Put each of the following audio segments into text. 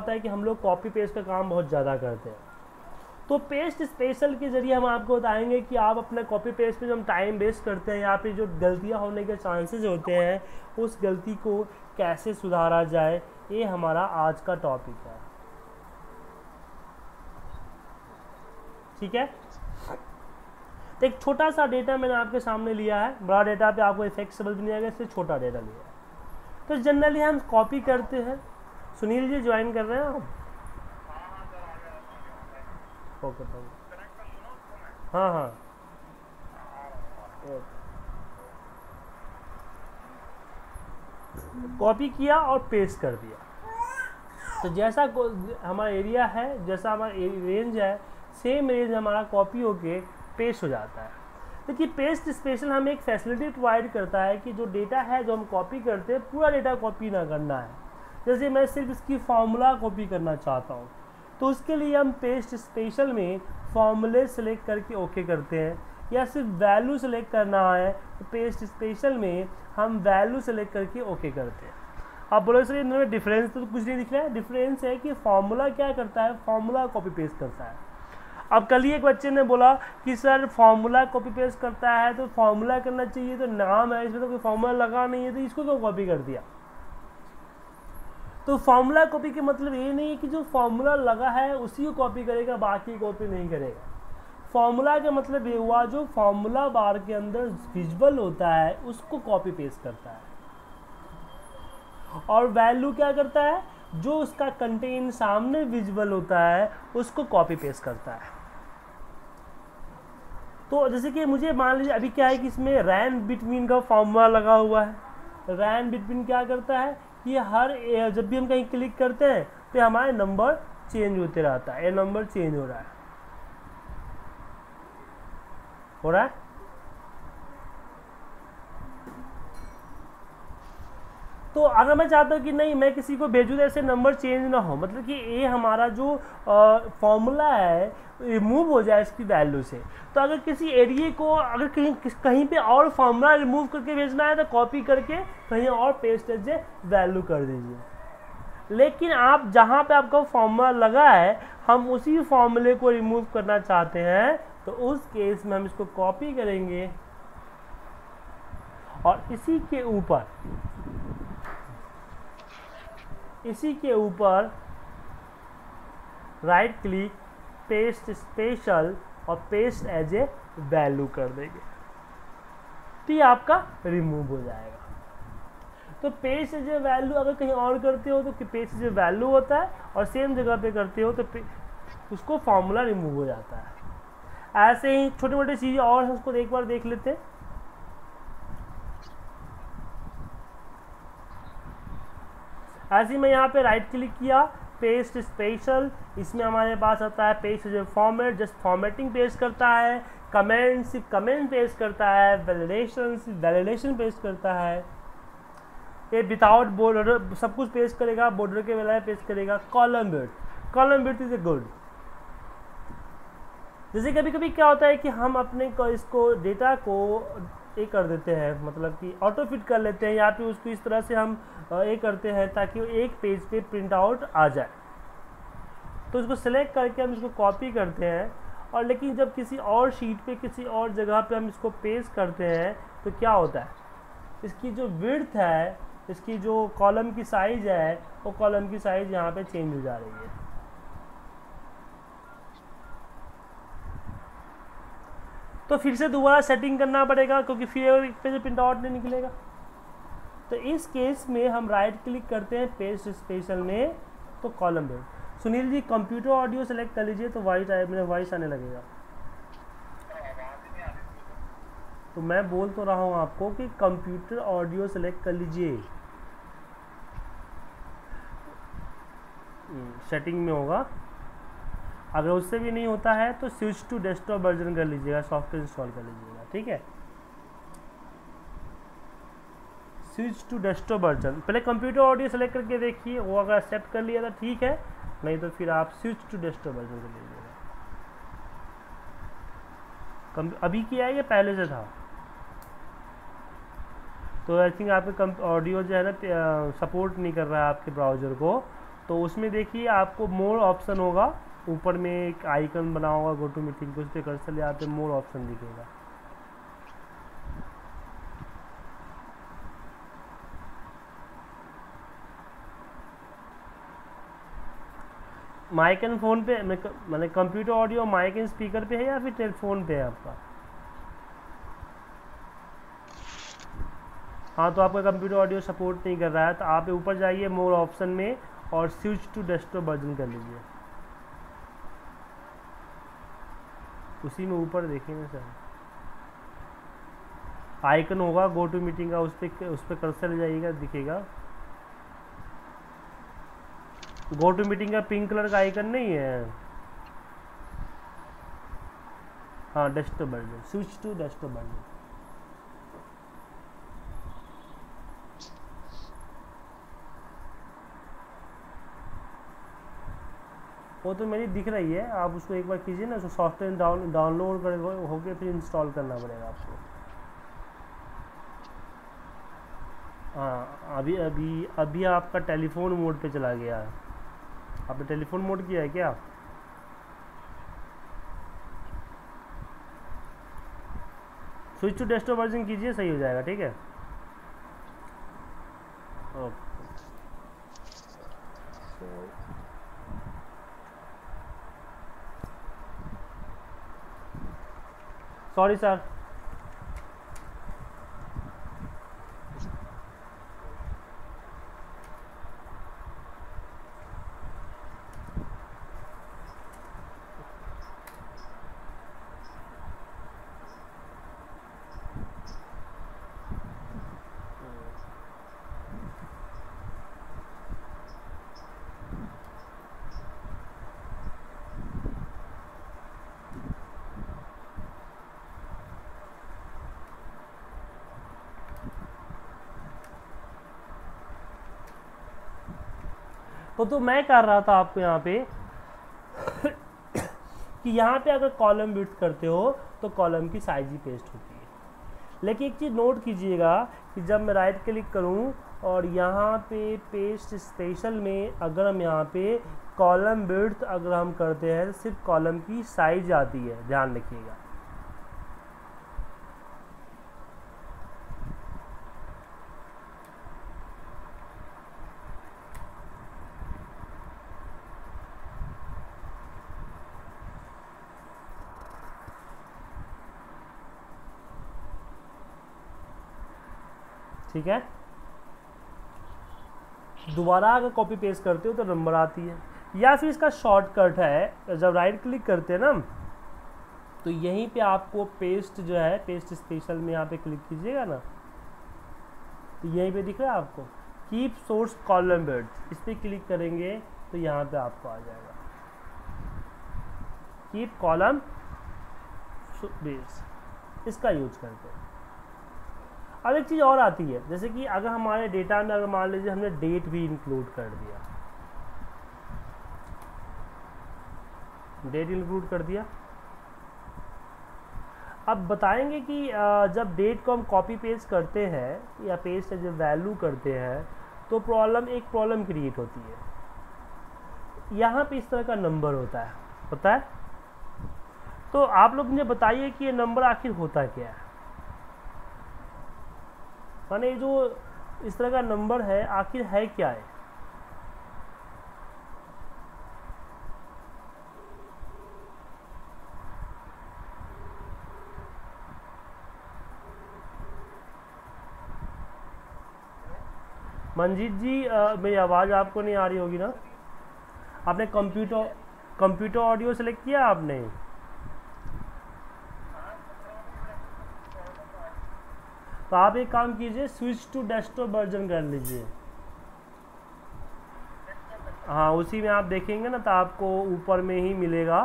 होता है कि हम लोग कॉपी पेस्ट का काम बहुत ज़्यादा करते हैं। तो पेस्ट स्पेशल के जरिए हम आपको बताएंगे कि आप अपने कॉपी पेस्ट पे जो हम टाइम वेस्ट करते हैं या फिर जो गलतियां होने के चांसेस होते हैं उस गलती को कैसे सुधारा जाए, ये हमारा आज का टॉपिक है। ठीक है, तो एक छोटा सा डेटा मैंने आपके सामने लिया है, बड़ा डेटा पे आपको इफेक्ट समझ नहीं आएगा, इसलिए छोटा डेटा लिया है। तो जनरली हम कॉपी करते हैं। सुनील जी ज्वाइन कर रहे हैं आप? ओके, हाँ हाँ, कॉपी किया और पेस्ट कर दिया। तो जैसा हमारा एरिया है, जैसा हमारा रेंज है, सेम रेंज हमारा कॉपी होके पेस्ट हो जाता है। देखिए पेस्ट स्पेशल हमें एक फैसिलिटी प्रोवाइड करता है कि जो डेटा है जो हम कॉपी करते हैं पूरा डेटा कॉपी ना करना है। जैसे मैं सिर्फ इसकी फॉर्मूला कॉपी करना चाहता हूँ तो उसके लिए हम पेस्ट स्पेशल में फॉर्मूले सेलेक्ट करके ओके करते हैं, या सिर्फ वैल्यू सेलेक्ट करना है तो पेस्ट स्पेशल में हम वैल्यू सेलेक्ट करके ओके करते हैं। आप बोलो सर इनमें डिफरेंस तो कुछ नहीं दिख रहा है। डिफरेंस है कि फॉर्मूला क्या करता है, फॉर्मूला कॉपी पेस्ट करता है। अब कल ही एक बच्चे ने बोला कि सर फॉर्मूला कॉपी पेस्ट करता है तो फॉर्मूला करना चाहिए, तो नाम है इसमें तो कोई फॉर्मूला लगा नहीं है तो इसको क्यों कॉपी कर दिया। तो फॉर्मूला कॉपी के मतलब ये नहीं है कि जो फॉर्मूला लगा है उसी को कॉपी करेगा, बाकी कॉपी नहीं करेगा। फॉर्मूला का मतलब ये हुआ जो फॉर्मूला बार के अंदर विजुअल होता है उसको कॉपी पेस्ट करता है, और वैल्यू क्या करता है, जो उसका कंटेंट सामने विजुअल होता है उसको कॉपी पेस्ट करता है। तो जैसे कि मुझे मान लीजिए अभी क्या है कि इसमें रैन बिटवीन का फॉर्मूला लगा हुआ है। रैन बिटवीन क्या करता है कि हर जब भी हम कहीं क्लिक करते हैं तो हमारे नंबर चेंज होते रहता है, ये नंबर चेंज हो रहा है, हो रहा है। तो अगर मैं चाहता हूँ कि नहीं मैं किसी को भेजूँ तो ऐसे नंबर चेंज ना हो, मतलब कि ये हमारा जो फॉर्मूला है रिमूव हो जाए इसकी वैल्यू से। तो अगर किसी एरिया को अगर कहीं पे और फॉर्मूला रिमूव करके भेजना है तो कॉपी करके कहीं और पेस्ट एज वैल्यू कर दीजिए। लेकिन आप जहाँ पे आपका फॉर्मूला लगा है हम उसी फॉर्मूले को रिमूव करना चाहते हैं तो उस केस में हम इसको कॉपी करेंगे और इसी के ऊपर राइट क्लिक पेस्ट स्पेशल और पेस्ट एज ए वैल्यू कर देंगे, तो ये आपका रिमूव हो जाएगा। तो पेस्ट एज ए वैल्यू अगर कहीं और करते हो तो पेस्ट एज ए वैल्यू होता है, और सेम जगह पे करते हो तो उसको फॉर्मूला रिमूव हो जाता है। ऐसे ही छोटे मोटे चीज़ें और उसको एक बार देख लेते हैं। ऐसे ही मैं यहाँ पे राइट क्लिक किया, पेस्ट स्पेशल, इसमें हमारे पास आता है पेस्ट जो फॉर्मेट, जस्ट फॉर्मेटिंग पेस्ट करता है, कमेंट पेस्ट करता है, वैलिडेशन पेस्ट करता है, ये विदाउट बॉर्डर सब कुछ पेस्ट करेगा, बॉर्डर के बजाय पेस्ट करेगा। Column width is a good. जैसे कभी कभी क्या होता है कि हम अपने इसको डेटा को ये कर देते हैं, मतलब कि ऑटो फिट कर लेते हैं, या फिर उसको इस तरह से हम ये करते हैं ताकि वो एक पेज पे प्रिंट आउट आ जाए। तो उसको सिलेक्ट करके हम इसको कॉपी करते हैं, और लेकिन जब किसी और शीट पे किसी और जगह पे हम इसको पेस्ट करते हैं तो क्या होता है, इसकी जो विड्थ है, इसकी जो कॉलम की साइज है, वो कॉलम की साइज यहाँ पे चेंज हो जा रही है। तो फिर से दोबारा सेटिंग करना पड़ेगा क्योंकि फिर एक पेज प्रिंट आउट नहीं निकलेगा। तो इस केस में हम राइट क्लिक करते हैं पेस्ट स्पेशल में, तो कॉलम पे Sunil ji computer audio select कर लीजिए तो वॉइस आने लगेगा। तो मैं बोल तो रहा हूँ आपको कि कंप्यूटर ऑडियो सेलेक्ट कर लीजिए, सेटिंग में होगा। अगर उससे भी नहीं होता है तो स्विच टू डेस्कटॉप वर्जन कर लीजिएगा, सॉफ्टवेयर इंस्टॉल कर लीजिएगा। ठीक है, स्विच टू डेस्कटॉप वर्जन। पहले कंप्यूटर ऑडियो सेलेक्ट करके देखिए, वो अगर एक्सेप्ट कर लिया तो ठीक है, नहीं तो फिर आप स्विच टू डेस्कटॉप वर्जन कर लीजिएगा। अभी किया है या पहले से था? तो आई थिंक आपके ऑडियो जो है ना सपोर्ट नहीं कर रहा है आपके ब्राउज़र को, तो उसमें देखिए आपको मोर ऑप्शन होगा, ऊपर में एक आइकन बना होगा गो टू मीटिंग, उस पर कर्सर ले आते मोर ऑप्शन दिखेगा। माइक एंड फ़ोन पे मैंने computer audio mic and speaker पे है या फिर टेलीफोन पे है आपका? हाँ, तो आपका कंप्यूटर ऑडियो सपोर्ट नहीं कर रहा है, तो आप ऊपर जाइए मोर ऑप्शन में और स्विच टू डेस्कटॉप वर्जन कर लीजिए। उसी में ऊपर देखिए ना सर, आइकन होगा गो टू मीटिंग का, उस पर कर्सर ले जाइएगा, दिखेगा। गो टू मीटिंग का पिंक कलर का आइकन नहीं है? हाँ, desktop version, switch to desktop version. वो तो मेरी दिख रही है, आप उसको एक बार कीजिए ना, उसको सॉफ्टवेयर डाउनलोड कर होके फिर इंस्टॉल करना पड़ेगा आपको। हाँ, अभी आपका टेलीफोन मोड पे चला गया है। आपने टेलीफोन मोड किया है क्या? स्विच टू डेस्कटॉप वर्जन कीजिए, सही हो जाएगा, ठीक है। Okay, sorry sir. तो मैं कर रहा था आपको यहाँ पे कि यहाँ पे अगर कॉलम विड्थ करते हो तो कॉलम की साइज ही पेस्ट होती है। लेकिन एक चीज़ नोट कीजिएगा कि जब मैं राइट क्लिक करूँ और यहाँ पे पेस्ट स्पेशल में अगर हम यहाँ पे कॉलम विड्थ अगर हम करते हैं तो सिर्फ कॉलम की साइज आती है, ध्यान रखिएगा। ठीक है, दोबारा अगर कॉपी पेस्ट करते हो तो नंबर आती है, या फिर इसका शॉर्टकट है, जब राइट क्लिक करते हैं ना तो यहीं पे आपको पेस्ट जो है, पेस्ट स्पेशल में यहाँ पे क्लिक कीजिएगा ना, तो यहीं पे दिख रहा है आपको कीप सोर्स कॉलम विड्थ, इस पर क्लिक करेंगे तो यहाँ पे आपको आ जाएगा कीप कॉलम बेस, इसका यूज करते हैं। अब एक चीज़ और आती है, जैसे कि अगर हमारे डेटा में अगर मान लीजिए हमने डेट भी इंक्लूड कर दिया, डेट इंक्लूड कर दिया, अब बताएंगे कि जब डेट को हम कॉपी पेस्ट करते हैं या पेस्ट जब वैल्यू करते हैं तो एक प्रॉब्लम क्रिएट होती है। यहाँ पे इस तरह का नंबर होता है, तो आप लोग मुझे बताइए कि ये नंबर आखिर होता क्या है, माने जो इस तरह का नंबर है आखिर है क्या है? मंजीत जी, मेरी आवाज़ आपको नहीं आ रही होगी ना? आपने कंप्यूटर ऑडियो सेलेक्ट किया आपने? तो आप एक काम कीजिए, स्विच टू डेस्कटॉप वर्जन कर लीजिए। हाँ, उसी में आप देखेंगे ना तो आपको ऊपर में ही मिलेगा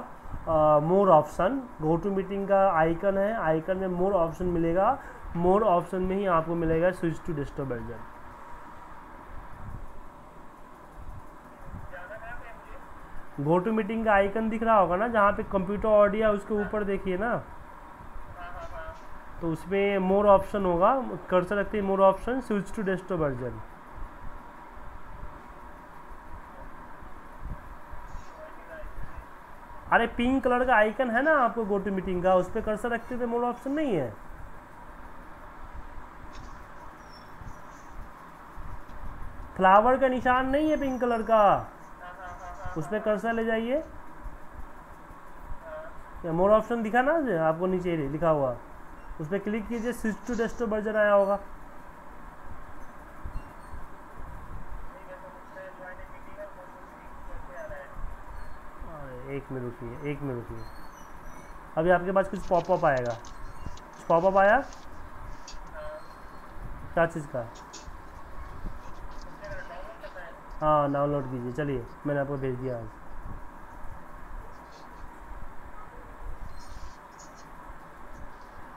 more option, go to meeting का आइकन है, आइकन में मोर ऑप्शन मिलेगा, मोर ऑप्शन में ही आपको मिलेगा switch to desktop version. Go to meeting का आइकन दिख रहा होगा ना, जहाँ पे कंप्यूटर ऑडियो उसके ऊपर देखिए ना, तो उसमें मोर ऑप्शन होगा, कर्सर रखते ही more option, switch to desktop version. अरे पिंक कलर का आइकन है ना आपको गो टू मीटिंग का, उस पर कर्सर रखते थे, मोर ऑप्शन नहीं है। फ्लावर का निशान नहीं है पिंक कलर का, उस पर कर्सर ले जाइए। मोर ऑप्शन दिखा ना आपको नीचे लिखा हुआ, उस पर क्लिक कीजिए, स्विच टू डेस्कटॉप वर्जन आया होगा। एक मिनट रुकिए, अभी आपके पास कुछ पॉपअप आएगा। कुछ पॉपअप आया? क्या चीज़ का? हाँ डाउनलोड कीजिए, चलिए मैंने आपको भेज दिया आज।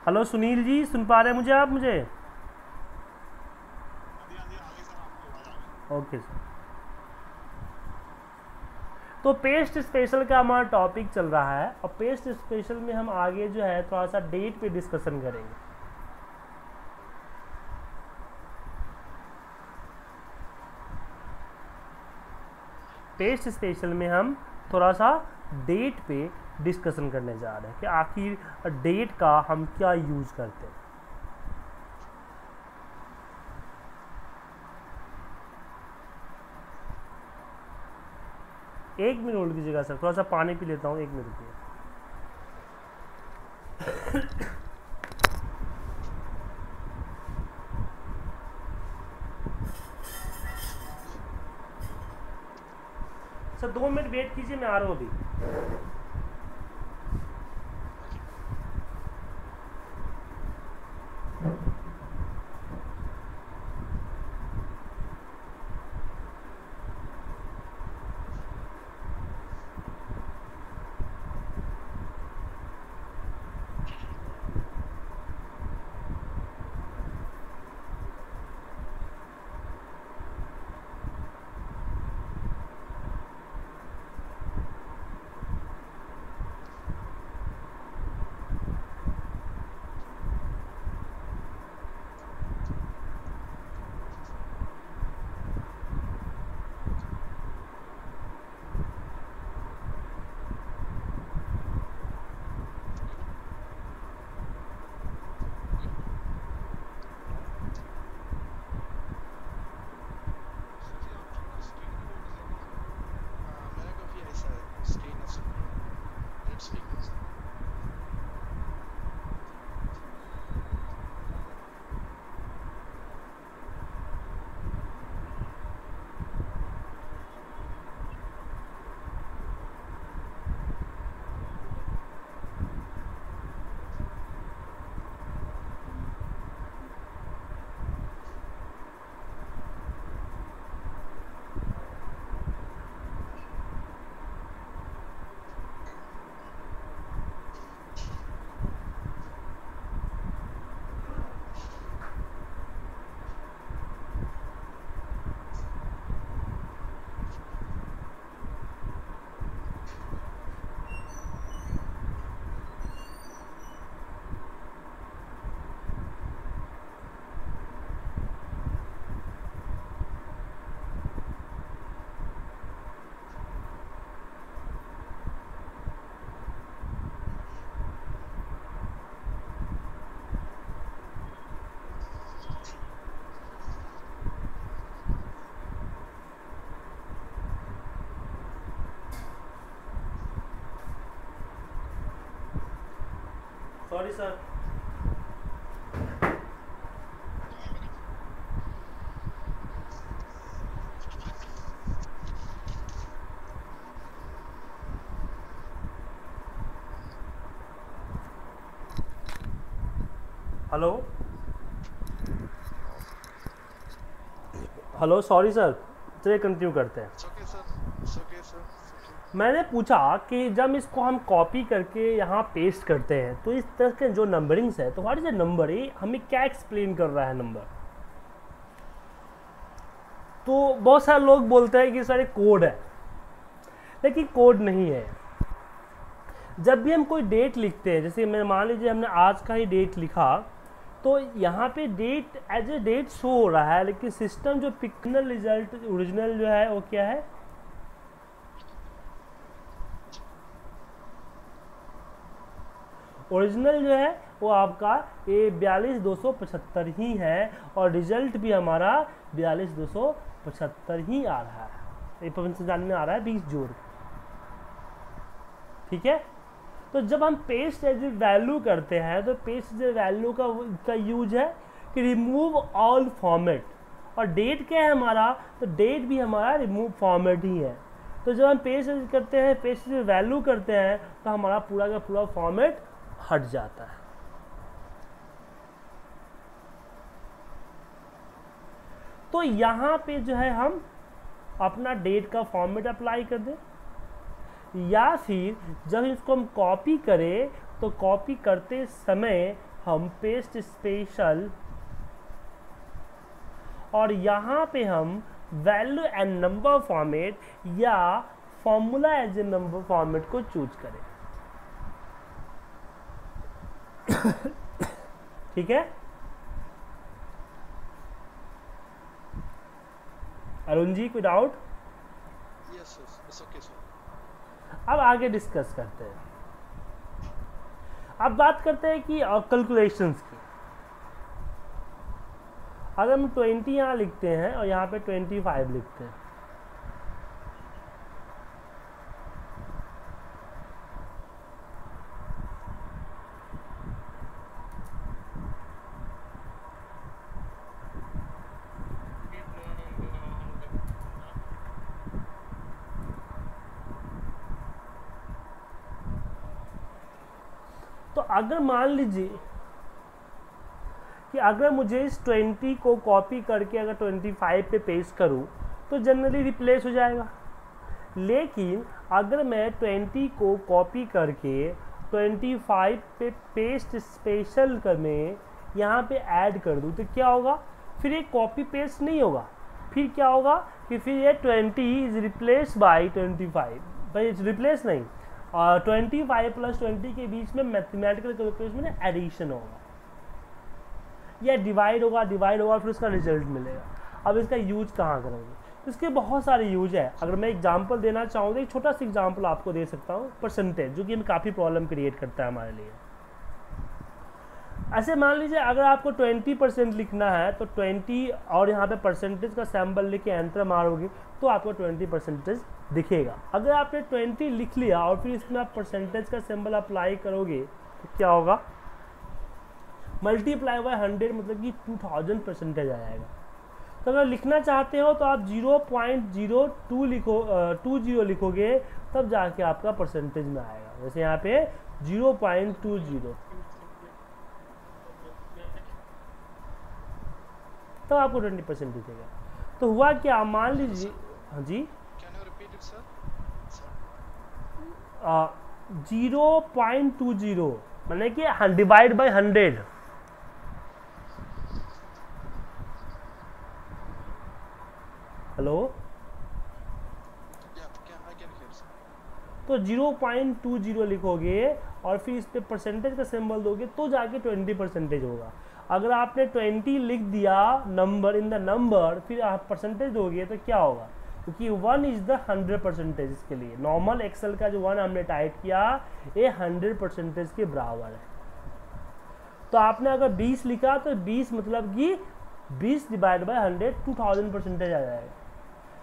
हेलो सुनील जी, सुन पा रहे हैं मुझे आप? मुझे ओके सर। तो पेस्ट स्पेशल का हमारा टॉपिक चल रहा है, और पेस्ट स्पेशल में हम आगे जो है थोड़ा सा डेट पे डिस्कशन करेंगे। पेस्ट स्पेशल में हम थोड़ा सा डेट पे डिस्कशन करने जा रहे हैं कि आखिर डेट का हम क्या यूज करते हैं। एक मिनट होल्ड कीजिएगा सर, थोड़ा सा पानी पी लेता हूँ, एक मिनट रुकिए। सर 2 मिनट वेट कीजिए, मैं आ रहा हूँ अभी। Sorry sir. Hello hello, sorry sir, चलिए कंटिन्यू करते हैं। मैंने पूछा कि जब इसको हम कॉपी करके यहाँ पेस्ट करते हैं तो इस तरह के जो नंबरिंग्स है, तो व्हाट इज द नंबर, ये हमें क्या एक्सप्लेन कर रहा है नंबर? तो बहुत सारे लोग बोलते हैं कि सर कोड है, लेकिन कोड नहीं है। जब भी हम कोई डेट लिखते हैं, जैसे मैं मान लीजिए हमने आज का ही डेट लिखा, तो यहाँ पे date as a date show हो रहा है, लेकिन सिस्टम जो पिक्चर रिजल्ट ओरिजिनल जो है वो क्या है, ओरिजिनल जो है वो आपका ये 42,275 ही है और रिजल्ट भी हमारा 42,275 ही आ रहा है। ये फंक्शन जानने आ रहा है 20 जोड़। ठीक है, तो जब हम पेस्ट एज वैल्यू करते हैं तो पेस्ट एज वैल्यू का यूज है कि रिमूव ऑल फॉर्मेट, और डेट क्या है हमारा, तो डेट भी हमारा रिमूव फॉर्मेट ही है। तो जब हम पेस्ट एज करते हैं, पेस्ट एज वैल्यू करते हैं तो हमारा पूरा का पूरा फॉर्मेट हट जाता है। तो यहाँ पे जो है हम अपना डेट का फॉर्मेट अप्लाई कर दें, या फिर जब इसको हम कॉपी करें तो कॉपी करते समय हम पेस्ट स्पेशल और यहाँ पे हम वैल्यू एंड नंबर फॉर्मेट या formula as a number format को चूज करें। ठीक है, अरुण जी कोई doubt? Yes sir, it's okay sir. अब आगे डिस्कस करते हैं। अब बात करते हैं कि कैलकुलेशंस की। अगर हम 20 यहाँ लिखते हैं और यहाँ पे 25 लिखते हैं, तो अगर मान लीजिए कि अगर मुझे इस 20 को कॉपी करके अगर 25 पे पेस्ट करूं तो जनरली रिप्लेस हो जाएगा। लेकिन अगर मैं 20 को कॉपी करके 25 पे पेस्ट स्पेशल में यहाँ पे ऐड कर दूं तो क्या होगा, फिर ये कॉपी पेस्ट नहीं होगा, फिर क्या होगा कि फिर ये 20 इज रिप्लेस बाई 25, भाई रिप्लेस नहीं, और 25 प्लस 20 के बीच में मैथमेटिकल कैलकुलेशन में एडिशन होगा या डिवाइड होगा फिर उसका रिजल्ट मिलेगा। अब इसका यूज कहाँ करोगे, तो इसके बहुत सारे यूज है। अगर मैं एग्जांपल देना चाहूँ तो एक छोटा सा एग्जांपल आपको दे सकता हूँ, परसेंटेज, जो कि हमें काफ़ी प्रॉब्लम क्रिएट करता है हमारे लिए। ऐसे मान लीजिए अगर आपको 20% लिखना है तो 20 और यहाँ पे परसेंटेज का सैम्बल लेके एंटर मारोगे तो आपको 20% दिखेगा। अगर आपने 20 लिख लिया और फिर इसमें आप परसेंटेज का सिंबल अप्लाई करोगे तो क्या होगा, मल्टीप्लाई बाय 100 मतलब कि 2000% आ जाएगा। तो अगर लिखना चाहते हो तो आप 0.02 लिखोगे तब जाके आपका परसेंटेज में आएगा। जैसे यहाँ पे 0.20 तो आपको 20% दिखेगा। तो हुआ क्या, मान लीजिए, हाँ जी, 0.20 मैंने कि डिवाइड बाय 100। हेलो, तो 0.20 लिखोगे और फिर इस पे परसेंटेज का सिंबल दोगे तो जाके 20% होगा। अगर आपने 20 लिख दिया नंबर इन द नंबर फिर आप परसेंटेज दोगे तो क्या होगा, क्योंकि 1 इज द 100%। इसके लिए नॉर्मल एक्सेल का जो 1 हमने टाइप किया ये 100% के बराबर है। तो आपने अगर 20 लिखा तो 20 मतलब कि 20 डिवाइड बाय 100 2000% आ जाएगा।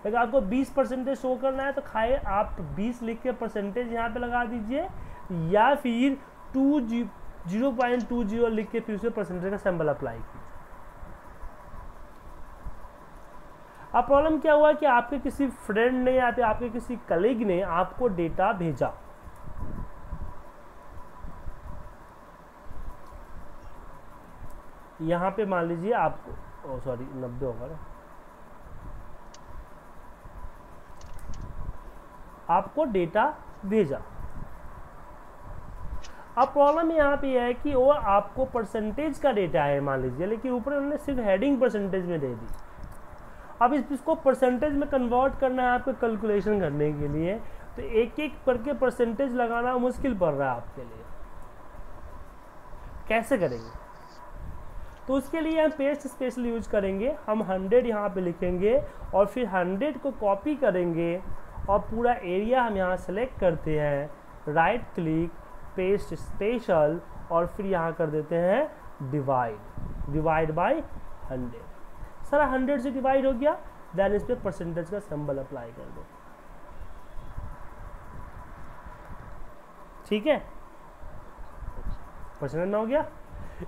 अगर आपको 20% शो करना है तो खाए आप 20 लिख के परसेंटेज यहाँ पे लगा दीजिए, या फिर 0.20 लिख के फिर उसे परसेंटेज का सिंबल अप्लाई कीजिए। अब प्रॉब्लम क्या हुआ कि आपके किसी फ्रेंड ने या फिर आपके किसी कलीग ने आपको डेटा भेजा, यहाँ पे मान लीजिए आपको 90 होगा ना, आपको डेटा भेजा। अब प्रॉब्लम यहाँ पे है कि वो आपको परसेंटेज का डेटा है मान लीजिए, लेकिन ऊपर उन्होंने सिर्फ हेडिंग परसेंटेज में दे दी। अब इसको परसेंटेज में कन्वर्ट करना है आपको कैलकुलेशन करने के लिए, तो एक एक करके परसेंटेज लगाना मुश्किल पड़ रहा है आपके लिए। कैसे करेंगे, तो उसके लिए हम पेस्ट स्पेशल यूज करेंगे। हम 100 यहाँ पे लिखेंगे और फिर 100 को कॉपी करेंगे और पूरा एरिया हम यहाँ सेलेक्ट करते हैं, राइट क्लिक पेस्ट स्पेशल और फिर यहाँ कर देते हैं डिवाइड बाय 100। सारा 100 से डिवाइड हो गया, देन इस पे परसेंटेज का सिंबल अप्लाई कर दो। ठीक है, परसेंटेज में हो गया।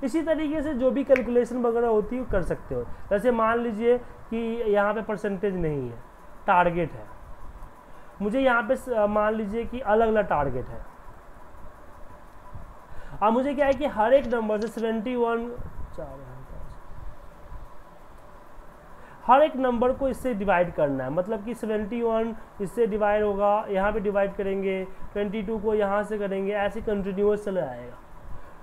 इसी तरीके से जो भी कैलकुलेशन वगैरह होती है कर सकते हो। जैसे मान लीजिए कि यहाँ पे परसेंटेज नहीं है, टारगेट है, मुझे यहाँ पे मान लीजिए कि अलग अलग टारगेट है। अब मुझे क्या है कि हर एक नंबर से 71 हर एक नंबर को इससे डिवाइड करना है। मतलब कि 71 इससे डिवाइड होगा, यहाँ पे डिवाइड करेंगे, 22 को यहाँ से करेंगे, ऐसे कंटिन्यूअस चला आएगा।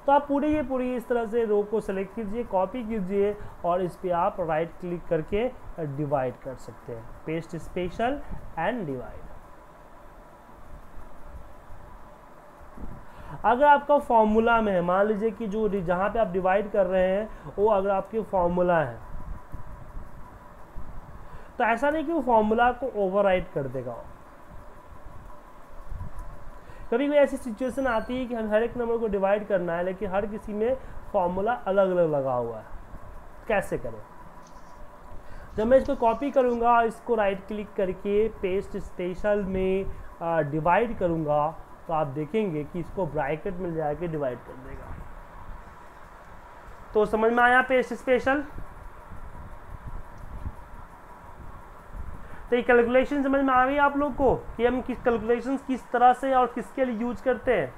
तो आप पूरी इस तरह से रो को सेलेक्ट कीजिए, कॉपी कीजिए और इस पे आप राइट क्लिक करके डिवाइड कर सकते हैं, पेस्ट स्पेशल एंड डिवाइड। अगर आपका फॉर्मूला में है, मान लीजिए कि जो जहाँ पे आप डिवाइड कर रहे हैं वो अगर आपके फॉर्मूला है, तो ऐसा नहीं कि वो फॉर्मूला को ओवरराइट कर देगा। कभी कोई ऐसी सिचुएशन आती है कि हम हर एक नंबर को डिवाइड करना है लेकिन हर किसी में फॉर्मूला अलग अलग लगा हुआ है, कैसे करें? जब मैं इसको कॉपी करूँगा, इसको राइट क्लिक करके पेस्ट स्पेशल में डिवाइड करूँगा, तो आप देखेंगे कि इसको ब्रैकेट मिल जाएगा, डिवाइड कर देगा। तो समझ में आया पेस्ट स्पेशल? तो ये कैलकुलेशन समझ में आ गई आप लोग को कि हम किस कैलकुलेशन किस तरह से और किसके लिए यूज करते हैं?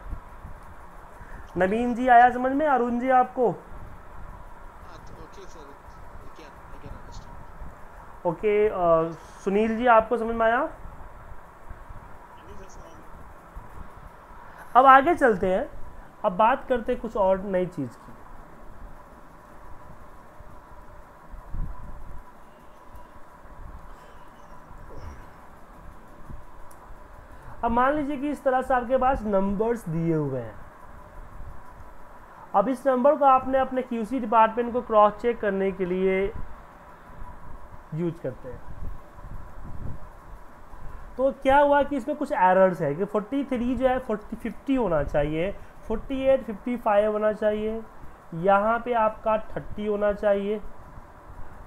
नवीन जी आया समझ में? अरुण जी आपको? ओके, सुनील जी आपको समझ में आया? अब आगे चलते हैं, अब बात करते हैं कुछ और नई चीज की। अब मान लीजिए कि इस तरह से आपके पास नंबर्स दिए हुए हैं। अब इस नंबर को आपने अपने क्यूसी डिपार्टमेंट को क्रॉस चेक करने के लिए यूज करते हैं। तो क्या हुआ कि इसमें कुछ एरर्स है कि 43 जो है 50 होना चाहिए, 48 55 होना चाहिए, यहाँ पे आपका 30 होना चाहिए,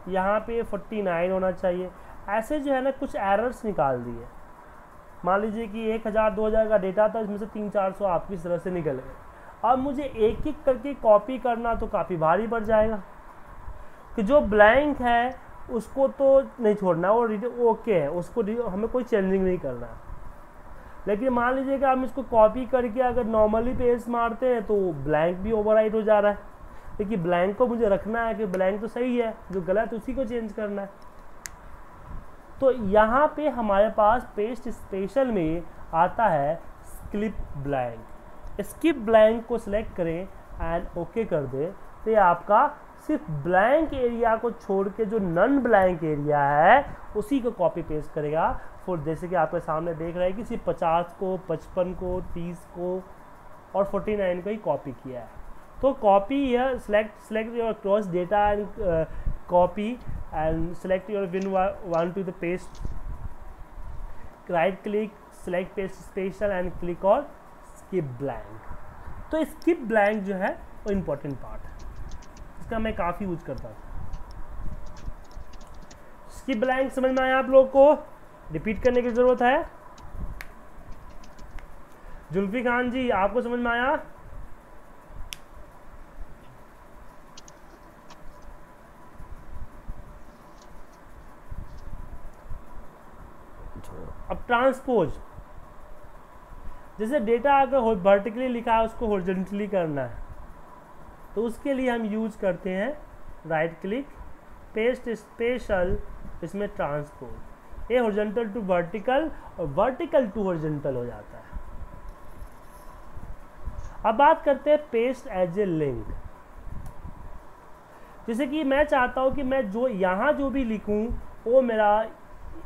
यहाँ पे 49 होना चाहिए। ऐसे जो है ना कुछ एरर्स निकाल दिए। मान लीजिए कि 1000 2000 का डेटा था, इसमें से 300-400 आपकी तरह से निकल गए। अब मुझे एक एक करके कॉपी करना तो काफ़ी भारी पड़ जाएगा कि जो ब्लैंक है उसको तो नहीं छोड़ना, वो ओके है, उसको हमें कोई चेंजिंग नहीं करना है। लेकिन मान लीजिए कि हम इसको कॉपी करके अगर नॉर्मली पेस्ट मारते हैं तो ब्लैंक भी ओवरराइट हो जा रहा है। लेकिन ब्लैंक को मुझे रखना है कि ब्लैंक तो सही है, जो गलत उसी को चेंज करना है। तो यहाँ पे हमारे पास पेस्ट स्पेशल में आता है स्किप ब्लैंक। स्किप ब्लैंक को सिलेक्ट करें एंड ओके कर दें, तो ये आपका सिर्फ ब्लैंक एरिया को छोड़ के जो नॉन ब्लैंक एरिया है उसी को कॉपी पेस्ट करेगा। फिर जैसे कि आपके सामने देख रहे हैं कि सिर्फ 50 को, 55 को, 30 को और 49 को ही कॉपी किया है। तो कॉपी यह select your cross data and copy and select your when want to the paste, right click, select paste special and click on skip blank। तो skip blank जो है वो इम्पोर्टेंट पार्ट है, इसका मैं काफ़ी यूज करता हूँ। skip blank समझ में आया आप लोग को? रिपीट करने की ज़रूरत है? जुल्फी खान जी आपको समझ में आया? अब ट्रांसपोज, जैसे डेटा अगर वर्टिकली लिखा है उसको हॉरिजॉन्टली करना है, तो उसके लिए हम यूज करते हैं राइट क्लिक, पेस्ट स्पेशल, इसमें ट्रांसपोज। ये हॉरिजॉन्टल टू वर्टिकल और वर्टिकल टू हॉरिजॉन्टल हो जाता है। अब बात करते हैं पेस्ट एज ए लिंक। जैसे कि मैं चाहता हूं कि मैं जो यहाँ जो भी लिखूं वो मेरा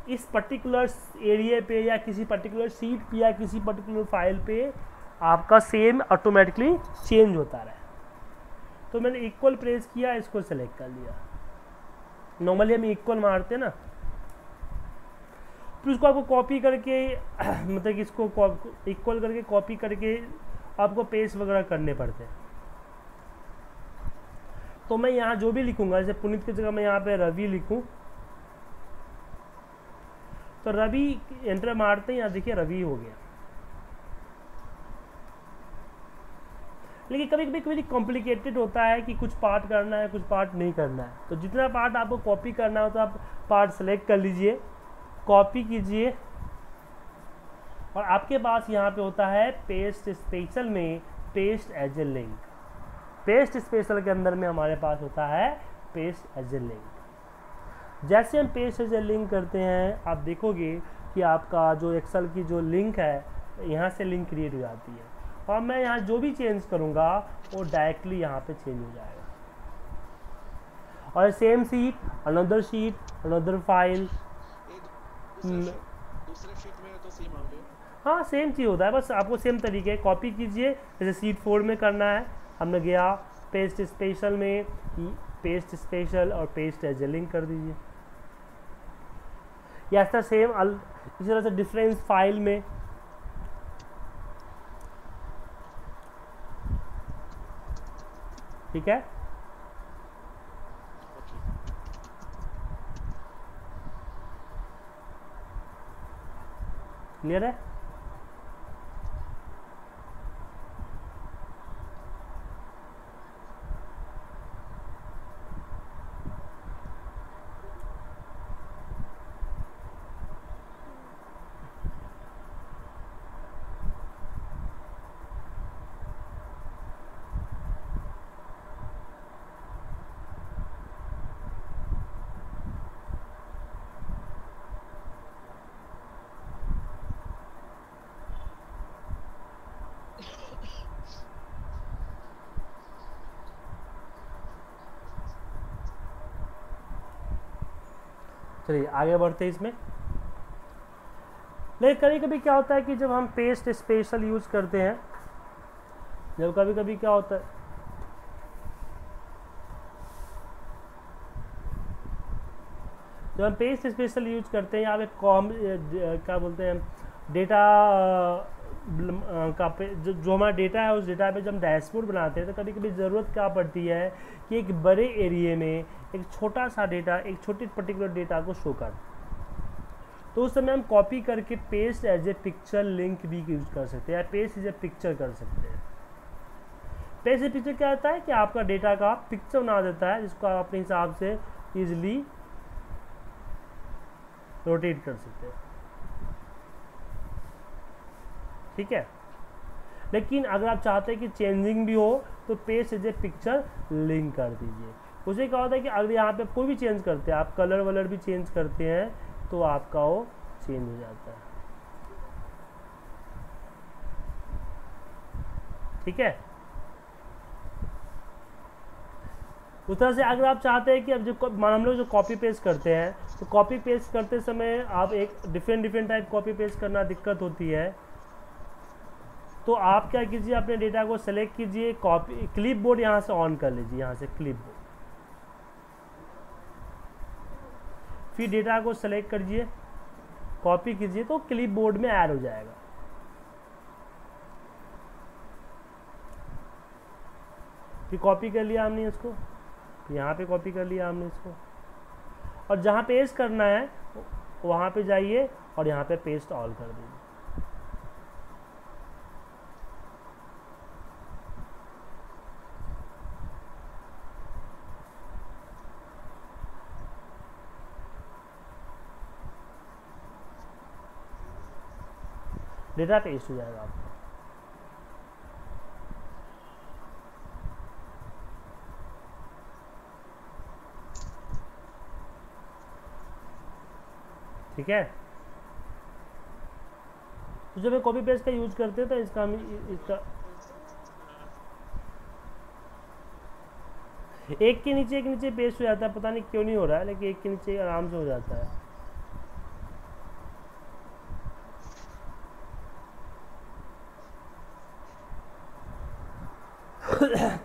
इस पर्टिकुलर एरिया पे या किसी पर्टिकुलर शीट पे या किसी पर्टिकुलर फाइल पे आपका सेम ऑटोमेटिकली चेंज होता रहे। तो मैंने इक्वल प्रेस किया, इसको सेलेक्ट कर लिया। नॉर्मली हम इक्वल मारते हैं ना, फिर उसको आपको कॉपी करके मतलब कि इसको इक्वल करके कॉपी करके आपको पेस्ट वगैरह करने पड़ते हैं। तो मैं यहाँ जो भी लिखूंगा, जैसे पुनीत की जगह मैं यहाँ पे रवि लिखूं, तो रवि एंटर मारते हैं, यहाँ देखिए रवि हो गया। लेकिन कभी कभी कॉम्प्लिकेटेड होता है कि कुछ पार्ट करना है, कुछ पार्ट नहीं करना है। तो जितना पार्ट आपको कॉपी करना हो तो आप पार्ट सेलेक्ट कर लीजिए, कॉपी कीजिए, और आपके पास यहाँ पे होता है पेस्ट स्पेशल में paste as a link. Paste special के अंदर में हमारे पास होता है पेस्ट एज ए लिंक। जैसे हम पेस्ट एज ए लिंक करते हैं, आप देखोगे कि आपका जो एक्सेल की जो लिंक है, यहाँ से लिंक क्रिएट हो जाती है, और मैं यहाँ जो भी चेंज करूँगा वो डायरेक्टली यहाँ पे चेंज हो जाएगा। और सेम शीट, अनदर फाइल, दूसरे शीट में तो सेम आ गया। हाँ सेम चीज़ होता है, बस आपको सेम तरीके कॉपी कीजिए। जैसे शीट 4 में करना है, हमने गया पेस्ट स्पेशल में, पेस्ट स्पेशल और पेस्ट एज ए लिंक कर दीजिए। या ऐसा सेम इसी तरह से डिफरेंस फाइल में, ठीक है। क्लियर है? चलिए आगे बढ़ते हैं इसमें। लेकिन कभी कभी क्या होता है कि जब हम पेस्ट स्पेशल यूज करते हैं, जब कभी कभी क्या होता है, जब हम पेस्ट स्पेशल यूज करते हैं, यहाँ पे क्या बोलते हैं, डेटा का जो हमारा डेटा है, उस डेटा पे जब हम डैशबोर्ड बनाते हैं तो कभी कभी ज़रूरत क्या पड़ती है कि एक बड़े एरिया में एक छोटा सा डेटा, एक छोटे पर्टिकुलर डेटा को शो कर, तो उस समय हम कॉपी करके paste as a picture link भी यूज कर सकते हैं, या पेस्ट एज ए पिक्चर कर सकते हैं। पेस्ट एज पिक्चर क्या होता है कि आपका डेटा का पिक्चर बना देता है, जिसको आप अपने हिसाब से इजिली रोटेट कर सकते हैं, ठीक है। लेकिन अगर आप चाहते हैं कि चेंजिंग भी हो तो paste as a picture link कर दीजिए। उसे क्या होता है कि अगर यहाँ पे कोई भी चेंज करते हैं, आप कलर वलर भी चेंज करते हैं, तो आपका वो चेंज हो जाता है, ठीक है। उस तरह से अगर आप चाहते हैं कि अब जो हम लोग जो कॉपी पेस्ट करते हैं, तो कॉपी पेस्ट करते समय आप एक डिफरेंट टाइप कॉपी पेस्ट करना दिक्कत होती है। तो आप क्या कीजिए, अपने डेटा को सेलेक्ट कीजिए, कॉपी क्लिप बोर्ड यहाँ से ऑन कर लीजिए, यहाँ से क्लिप बोर्ड, फिर डेटा को सेलेक्ट करिए, कॉपी कीजिए, तो क्लिप बोर्ड में ऐड हो जाएगा। फिर कॉपी कर लिया हमने इसको, यहाँ पे कॉपी कर लिया हमने इसको, और जहाँ पेस्ट करना है वहाँ पे जाइए और यहाँ पे पेस्ट ऑल कर दीजिए। डेटा पेस्ट हो जाएगा आपका। ठीक है। तो जब हम कॉपी पेस्ट का यूज करते हैं तो इसका एक के नीचे पेस्ट हो जाता है, पता नहीं क्यों नहीं हो रहा है, लेकिन एक के नीचे आराम से हो जाता है।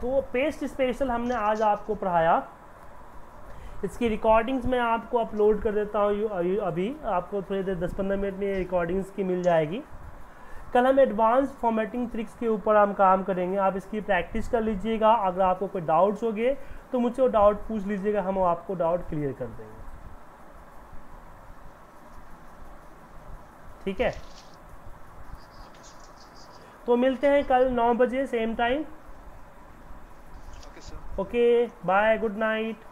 तो पेस्ट स्पेशल हमने आज आपको पढ़ाया। इसकी रिकॉर्डिंग्स मैं आपको अपलोड कर देता हूँ अभी आपको थोड़ी देर 10-15 मिनट में रिकॉर्डिंग्स की मिल जाएगी। कल हम एडवांस फॉर्मेटिंग ट्रिक्स के ऊपर हम काम करेंगे, आप इसकी प्रैक्टिस कर लीजिएगा। अगर आपको कोई डाउट्स होंगे तो मुझसे वो डाउट पूछ लीजिएगा, हम आपको डाउट क्लियर कर देंगे। ठीक है, तो मिलते हैं कल 9 बजे same time. Okay sir. Okay, bye, good night.